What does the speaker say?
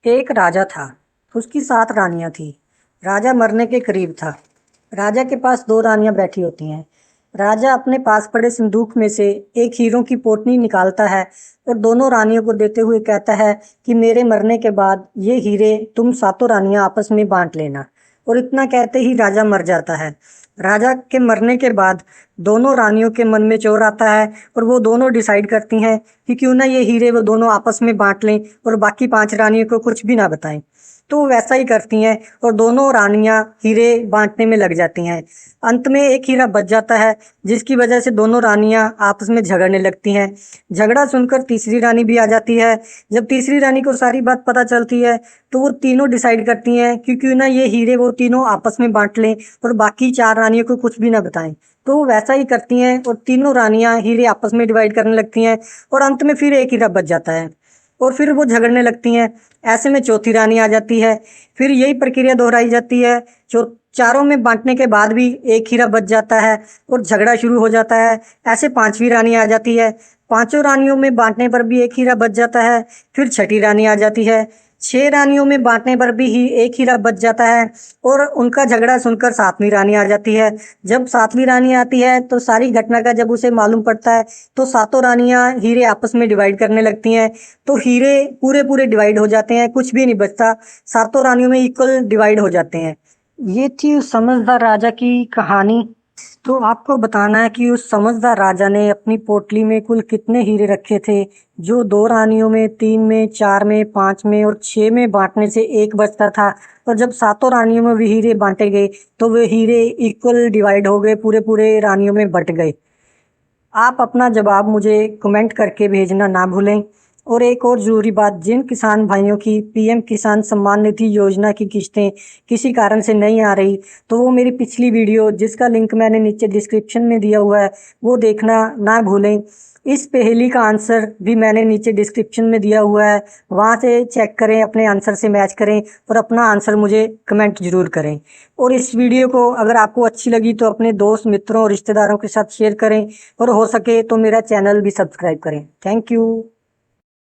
एक राजा था। उसकी 7 रानियां थी। राजा मरने के करीब था। राजा के पास 2 रानियां बैठी होती हैं। राजा अपने पास पड़े संदूक में से एक हीरों की पोटली निकालता है और दोनों रानियों को देते हुए कहता है कि मेरे मरने के बाद ये हीरे तुम 7 रानियां आपस में बांट लेना। और इतना कहते ही राजा मर जाता है। राजा के मरने के बाद दोनों रानियों के मन में चोर आता है और वो दोनों डिसाइड करती हैं कि क्यों ना ये हीरे वो दोनों आपस में बांट लें और बाकी 5 रानियों को कुछ भी ना बताएं। तो वो वैसा ही करती हैं और दोनों रानियां हीरे बांटने में लग जाती हैं। अंत में एक हीरा बच जाता है, जिसकी वजह से दोनों रानियां आपस में झगड़ने लगती हैं। झगड़ा सुनकर तीसरी रानी भी आ जाती है। जब तीसरी रानी को सारी बात पता चलती है तो वो तीनों डिसाइड करती हैं कि क्यों ना ये हीरे वो तीनों आपस में बांट लें और बाकी 4 रानियों को कुछ भी ना बताएं। तो वो वैसा ही करती हैं और तीनों रानियां हीरे आपस में डिवाइड करने लगती हैं और अंत में फिर एक हीरा बच जाता है और फिर वो झगड़ने लगती हैं। ऐसे में चौथी रानी आ जाती है। फिर यही प्रक्रिया दोहराई जाती है। जो चारों में बांटने के बाद भी एक हीरा बच जाता है और झगड़ा शुरू हो जाता है। ऐसे 5वीं रानी आ जाती है। पांचों रानियों में बांटने पर भी एक हीरा बच जाता है। फिर छठी रानी आ जाती है। 6 रानियों में बांटने पर भी ही एक हीरा बच जाता है और उनका झगड़ा सुनकर 7वीं रानी आ जाती है। जब 7वीं रानी आती है तो सारी घटना का जब उसे मालूम पड़ता है तो 7 रानियां हीरे आपस में डिवाइड करने लगती हैं। तो हीरे पूरे पूरे डिवाइड हो जाते हैं, कुछ भी नहीं बचता। 7 रानियों में इक्वल डिवाइड हो जाते हैं। ये थी उस समझदार राजा की कहानी। तो आपको बताना है कि उस समझदार राजा ने अपनी पोटली में कुल कितने हीरे रखे थे, जो 2 रानियों में, 3 में, 4 में, 5 में और 6 में बांटने से एक बचता था। और जब 7 रानियों में भी हीरे बांटे गए तो वे हीरे इक्वल डिवाइड हो गए, पूरे पूरे रानियों में बट गए। आप अपना जवाब मुझे कमेंट करके भेजना ना भूलें। और एक और ज़रूरी बात, जिन किसान भाइयों की पीएम किसान सम्मान निधि योजना की किस्तें किसी कारण से नहीं आ रही, तो वो मेरी पिछली वीडियो जिसका लिंक मैंने नीचे डिस्क्रिप्शन में दिया हुआ है वो देखना ना भूलें। इस पहेली का आंसर भी मैंने नीचे डिस्क्रिप्शन में दिया हुआ है, वहाँ से चेक करें, अपने आंसर से मैच करें और अपना आंसर मुझे कमेंट जरूर करें। और इस वीडियो को अगर आपको अच्छी लगी तो अपने दोस्त, मित्रों और रिश्तेदारों के साथ शेयर करें और हो सके तो मेरा चैनल भी सब्सक्राइब करें। Thank you.